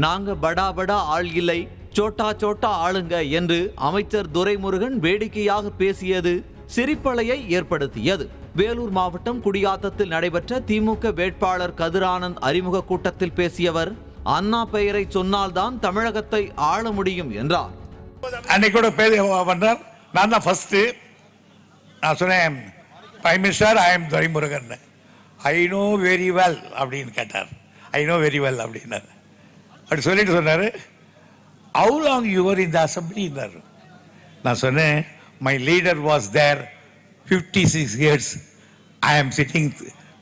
நாங்க படா படா ஆள் இல்லை, சோட்டா சோட்டா ஆளுங்க என்று அமைச்சர் துரைமுருகன் வேடிக்கையாக பேசியது சிரிப்பலையை ஏற்படுத்தியது. வேலூர் மாவட்டம் குடியாத்தத்தில் நடைபெற்ற திமுக வேட்பாளர் கதிரானந்த் அறிமுக கூட்டத்தில் பேசியவர், அண்ணா பெயரை சொன்னால்தான் தமிழகத்தை ஆள முடியும் என்றார். அன்னைக்கு கூட பண்றார். நான் தான் ஃபர்ஸ்ட் நான் சொன்னேன், prime minister I am Duraimurugan. I know very well அப்படின்னு கேட்டார். ஐ நோ வெரி வெல் அப்படின்னாரு. அப்படி சொல்லிட்டு சொன்னாரு, how long you were in the assembly? நான் சொன்னேன், my leader was there 56 years, I am sitting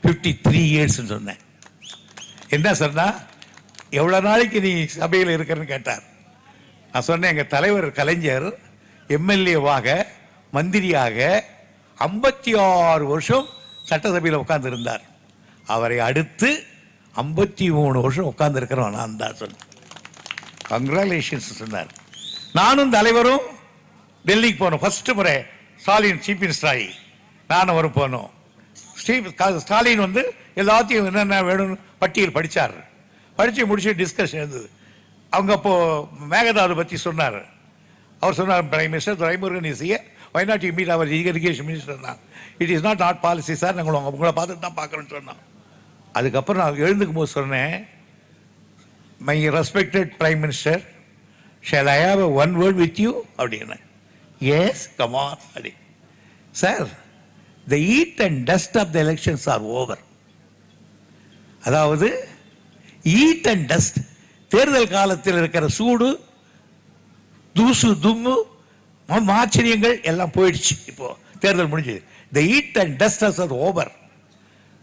53 years சொன்னேன். என்ன சொன்னா, எவ்வளவு நாளைக்கு நீ சபையில் இருக்கிறன்னு கேட்டார். நான் சொன்னேன், எங்க தலைவர் கலைஞர் எம்எல்ஏவாக மந்திரியாக 56 வருஷம் சட்டசபையில் உட்கார்ந்து இருந்தார். அவரை அடுத்து 53 வருஷம் உட்கார்ந்து இருக்கிறோம் நான் தான் சொன்னேன். கங்க்ராச்சுலேஷன்ஸ் சொன்னார். நானும் தலைவரும் டெல்லிக்கு போனோம். ஃபர்ஸ்ட் முறை ஸ்டாலின் சீஃப் மினிஸ்டர் ஆகி நானும் வரும் போனோம். ஸ்டாலின் வந்து எல்லாத்தையும் என்னென்ன வேணும்னு பட்டியல் படித்தார். படித்து முடிச்சு டிஸ்கஷன் இருந்தது. அவங்க அப்போ மேகதாது பற்றி சொன்னார். அவர் சொன்னார், prime minister Duraimurugan is here, why not you meet our irrigation minister. It is not policy sir, நாங்கள் உங்களை பார்த்துட்டு தான் பார்க்குறோன்னு சொன்னோம். அதுக்கப்புறம் நான் எழுந்துக்கும் போது சொன்னேன், my respected prime minister, shall I have one word with you அப்படின்னு. எஸ் கம் ஆன் அப்படி. Sir, the heat and dust of the elections are over. அதாவது ஈட் அண்ட் டஸ்ட், தேர்தல் காலத்தில் இருக்கிற சூடு, தூசு, தும்மு, ஆச்சரியங்கள் எல்லாம் போயிடுச்சு. இப்போ தேர்தல் முடிஞ்சது. The heat and dust are over.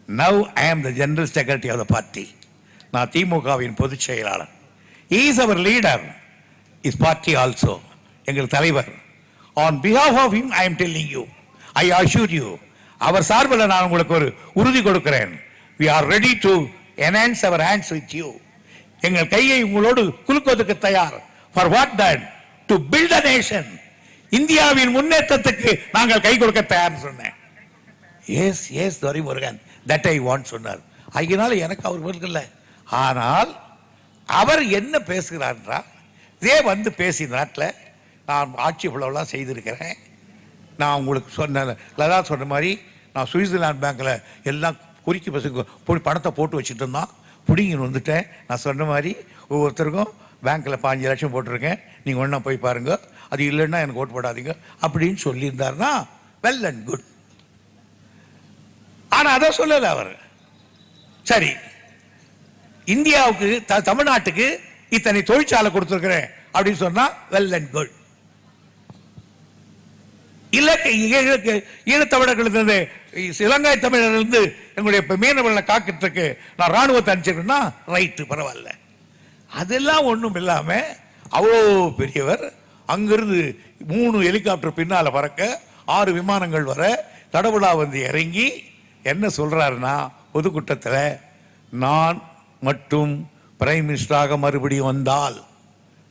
Now I am the general secretary of the party. நான் திமுகவின் பொதுச் செயலாளர். Is our leader, is party also, எங்கள் தலைவர். On behalf of him I am telling you, I assure you, அவர் சார்பில் நான் உங்களுக்கு ஒரு உறுதி கொடுக்கிறேன். we are ready to enhance our hands with you. எங்கள் கையை உங்களோடு குலுக்குவதற்கு தயார். for what then? to build a nation. இந்தியாவின் முன்னேற்றத்துக்கு நாங்கள் கை கொடுக்க தயார் சொன்னேன். Yes yes Duraimurugan, that I want சொன்னார். அதனால எனக்கு அவர் பதில்கள்ல. ஆனால் அவர் என்ன பேசுகிறார் என்றால், இதே வந்து பேசி நாட்டில் நான் ஆட்சி இவ்வளவுலாம் செய்திருக்கிறேன். நான் உங்களுக்கு சொன்ன லதா சொன்ன மாதிரி, நான் சுவிட்சர்லாந்து பேங்க்கில் எல்லாம் குறிக்கி பணத்தை போட்டு வச்சுட்டு இருந்தான், பிடிங்கின்னு வந்துட்டேன். நான் சொன்ன மாதிரி ஒவ்வொருத்தருக்கும் பேங்க்கில் 5 லட்சம் போட்டிருக்கேன், நீங்கள் ஒன்றா போய் பாருங்க, அது இல்லைன்னா எனக்கு ஓட்டு போடாதீங்க அப்படின்னு சொல்லியிருந்தாருன்னா வெல் அண்ட் குட். ஆனால் அதை சொல்லலை அவர். சரி, இந்தியாவுக்கு தமிழ்நாட்டுக்கு இத்தனை தொழிற்சாலை கொடுத்துருக்கிறேன் அப்படின்னு சொன்னா வெல் அண்ட் குட். ஈழத்தமிழர்களிலிருந்து, இலங்கை தமிழர்களிலிருந்து எங்களுடைய மீனவர்களை காக்கிறதுக்கு நான் ராணுவத்தை அனுப்பிச்சிருக்கேன்னா ரைட்டு, பரவாயில்ல. அதெல்லாம் ஒன்றும் இல்லாம அவ்வளோ பெரியவர் அங்கிருந்து 3 ஹெலிகாப்டர் பின்னால பறக்க, 6 விமானங்கள் வர, தடவுலா வந்து இறங்கி என்ன சொல்றாருன்னா, பொதுக்கூட்டத்தில் நான் மட்டும் பிரைம் மினிஸ்டராக மறுபடியும் வந்தால்,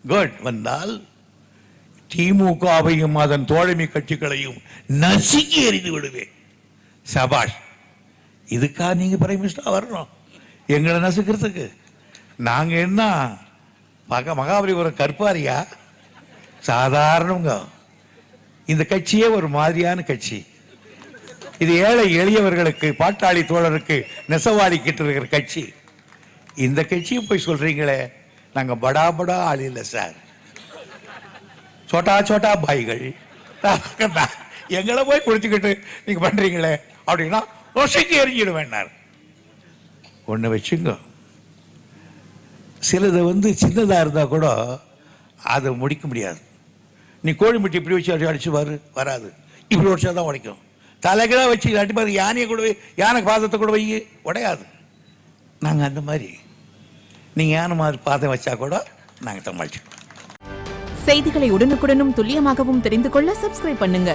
குட், வந்தால் திமுகவையும் அதன் தோழமை கட்சிகளையும் நசுக்கி எறிந்து விடுவேன். சபாஷ், இதுக்கா நீங்க பிரைம் மினிஸ்டரா வரணும் எங்களை நசுக்கிறதுக்கு? நாங்க என்ன மகாபலிபுரம் கற்பாரியா? சாதாரணங்க. இந்த கட்சியே ஒரு மாதிரியான கட்சி. இது ஏழை எளியவர்களுக்கு, பாட்டாளி தோழருக்கு நெசவாளி கிட்ட இருக்கிற கட்சி. இந்த கட்சியை போய் சொல்றீங்களே, நாங்க படா படா ஆள் இல்லை சார், சோட்டா சோட்டா பாய்கள், எங்களை போய் குடிச்சுக்கிட்டு நீங்க பண்றீங்களே அப்படின்னா ரோஷைக்கு எரிஞ்சிடுவேன். ஒன்று வச்சுங்க, சிலது வந்து சின்னதாக இருந்தால் கூட அதை முடிக்க முடியாது. நீ கோழிமுட்டி இப்படி வச்சு அடிச்சு வராது, இப்படி உடைச்சா தான் உடைக்கும். தலைகளாக வச்சு அடி பாரு, யானையை கூட யானை பாதத்தை கூட வை, உடையாது. நாங்கள் அந்த மாதிரி, நீங்கள் யானை மாதிரி பாதம் வச்சா கூட நாங்கள் சமாளிச்சோம். செய்திகளை உடனுக்குடனும் துல்லியமாகவும் தெரிந்து கொள்ள சப்ஸ்கிரைப் பண்ணுங்க.